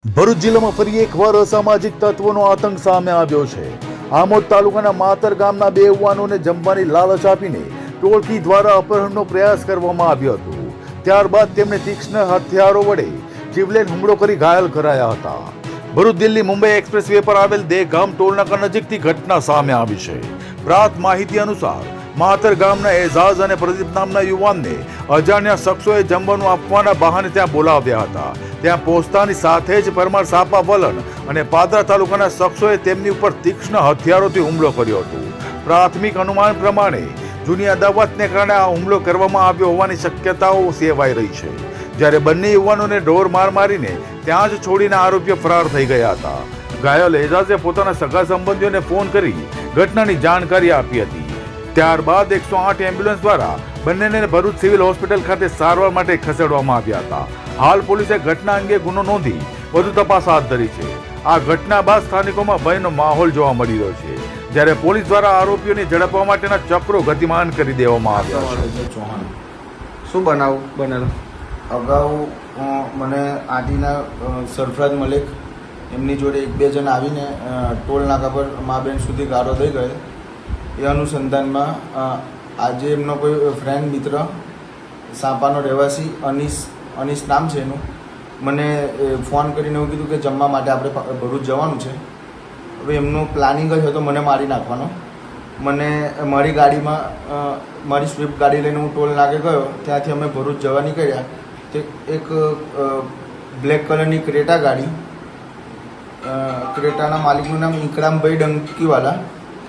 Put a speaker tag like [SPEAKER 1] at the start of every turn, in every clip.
[SPEAKER 1] ભરૂચ જિલ્લામાં ફરી એકવાર અસામાજિક તત્વોનો આતંક સામે આવ્યો છે। આમોદ તાલુકાના માતર ગામના બે યુવાનોને જમવાની લાલચ આપીને ટોળકી દ્વારા અપહરણનો પ્રયાસ કરવામાં આવ્યો હતો। ત્યારબાદ તેમને તીક્ષ્ણ હથિયારો વડે જીવલેણ હુમલો કરી ઘાયલ કરાયા હતા। ભરૂચ દિલ્હી મુંબઈ એક્સપ્રેસ વે પર આવેલ દેગામ ટોલનાકા નજીકથી ઘટના સામે આવી છે। પ્રાપ્ત માહિતી અનુસાર માતર ગામના એઝાઝ અને પ્રદીપ નામના યુવાનને અજાણ્યા શખ્સોએ જમવાનું આપવાના બહાને ત્યાં બોલાવ્યા હતા। ત્યાં પહોંચતાની સાથે જ પરમાર સાપા વલણ અને પાદરા તાલુકાના શખ્સોએ તેમની ઉપર તીક્ષ્ણ હથિયારોથી હુમલો કર્યો હતો। પ્રાથમિક અનુમાન પ્રમાણે જૂની અદાવતને કારણે આ હુમલો કરવામાં આવ્યો હોવાની શક્યતાઓ સેવાઈ રહી છે। જ્યારે બંને યુવાનોને ઢોર માર મારીને ત્યાં જ છોડીને આરોપીઓ ફરાર થઈ ગયા હતા। ઘાયલ એઝાઝે પોતાના સગા સંબંધીઓને ફોન કરી ઘટનાની જાણકારી આપી હતી। ત્યારબાદ 108 એમ્બ્યુલન્સ દ્વારા બંનેને ભરૂચ સિવિલ હોસ્પિટલ ખાતે સારવાર માટે ખસેડવામાં આવ્યા હતા। હાલ પોલીસે ઘટના અંગે ગુનો નોંધી વધુ તપાસ હાથ ધરી છે। આ ઘટના બાદ સ્થાનિકોમાં ભયનો માહોલ જોવા મળી રહ્યો છે, જ્યારે પોલીસ દ્વારા આરોપીઓને ઝડપવા માટેના ચક્રો ગતિમાન કરી દેવામાં આવ્યા છે।
[SPEAKER 2] ચૌહાણ શું બનેલો અગાઉ મને આંટીના સરફરાજ મલિક એમની જોડે એક બે જણ આવીને ટોલ નાકા પર મા બેન સુધી ગાળો દઈ ગયેલ। એ અનુસંધાનમાં આજે એમનો કોઈ ફ્રેન્ડ મિત્ર સાપાનો રહેવાસી અનીસ નામ છે એનું, મને ફોન કરીને એવું કીધું કે જમવા માટે આપણે ભરૂચ જવાનું છે। હવે એમનું પ્લાનિંગ જ હતો મને મારી નાખવાનો। મને મારી ગાડીમાં મારી સ્વિફ્ટ ગાડી લઈને હું ટોલ નાકે ગયો। ત્યાંથી અમે ભરૂચ જવા નીકળ્યા। તે એક બ્લેક કલરની ક્રેટા ગાડી, ક્રેટાના માલિકનું નામ ઇકરામભાઈ ડંકીવાલા,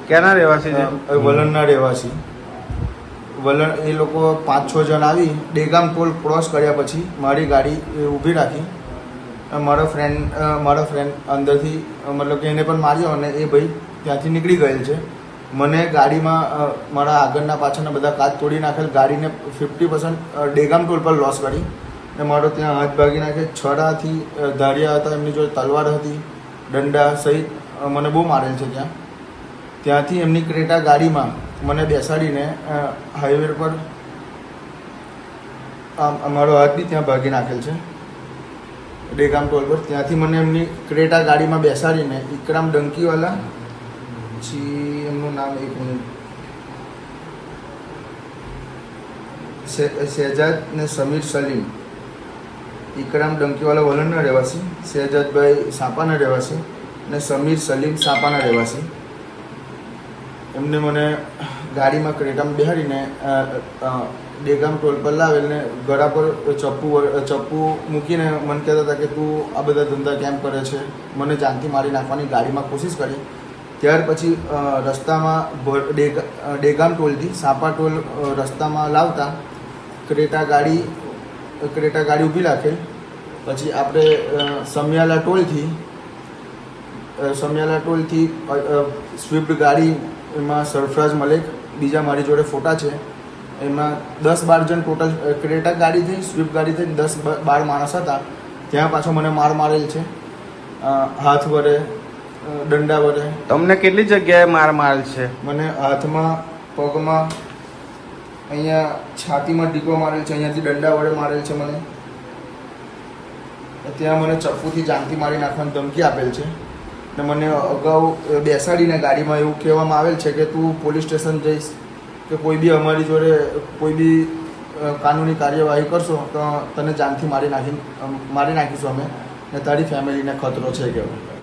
[SPEAKER 3] ક્યાંના રહેવાસી છે?
[SPEAKER 2] વલણના રહેવાસી। વલણ એ લોકો 5-6 જણ આવી દેગામ ટોલ ક્રોસ કર્યા પછી મારી ગાડી ઊભી રાખી। મારો ફ્રેન્ડ અંદરથી મતલબ કે એને પણ માર્યો અને એ ભાઈ ત્યાંથી નીકળી ગયેલ છે। મને ગાડીમાં મારા આગળના પાછળના બધા કાચ તોડી નાખેલ, ગાડીને 50% દેગામ ટોલ પર લોસ કરી અને મારો ત્યાં હાથ ભાગી નાખે। છડાથી ધારિયા હતા, એમની જોડે તલવાર હતી, દંડા સહિત મને બહુ મારેલ છે ત્યાં। ત્યાંથી એમની ક્રેટા ગાડીમાં મને બેસાડીને હાઈવે પર અમારો હાથ બી ત્યાં ભાગી નાખેલ છે દેગામ ટોલ પર। ત્યાંથી મને એમની ક્રેટા ગાડીમાં બેસાડીને ઇકરામ ડંકીવાલા, પછી એમનું નામ એક મિનિટ, શહેજાદ ને સમીર સલીમ, ઇકરામ ડંકીવાલા વલણના રહેવાસી, શહેજાદભાઈ સાપાના રહેવાસી અને સમીર સલીમ સાપાના રહેવાસી। એમને મને ગાડીમાં ક્રેટામાં બેહાડીને દેગામ ટોલ પર લાવેલ ને ગળા પર ચપ્પુ મૂકીને મને કહેતા હતા કે તું આ બધા ધંધા કેમ કરે છે, મને જાનથી મારી નાખવાની ગાડીમાં કોશિશ કરી। ત્યાર પછી રસ્તામાં દેગામ ટોલથી સાપા ટોલ રસ્તામાં લાવતા ક્રેટા ગાડી ઊભી રાખેલ। પછી આપણે સમિયાલા ટોલથી સ્વિફ્ટ ગાડી, એમાં સરફરાજ મલિક, બીજા મારી જોડે ફોટા છે, એમાં 10-12 જણ ટોટલ ક્રેટા ગાડી થઈ, સ્વિફ્ટ ગાડી થઈ 10-12 માણસ હતા। ત્યાં પાછો મને મારેલ છે, હાથ વડે, દંડા વડે।
[SPEAKER 3] તમને કેટલી જગ્યાએ મારેલ છે?
[SPEAKER 2] મને હાથમાં, પગમાં, અહીંયા છાતીમાં ટીકો મારેલ છે, અહીંયાથી દંડા વડે મારેલ છે મને। ત્યાં મને ચપ્પુથી જાનથી મારી નાખવાની ધમકી આપેલ છે ને મને અગાઉ બેસાડીને ગાડીમાં એવું કહેવામાં આવેલ છે કે તું પોલીસ સ્ટેશન જઈશ કે કોઈ બી અમારી જોડે કોઈ બી કાનૂની કાર્યવાહી કરશો તો તને જાનથી મારી નાખીશું અમે ને તારી ફેમિલીને ખતરો છે કહેવાય।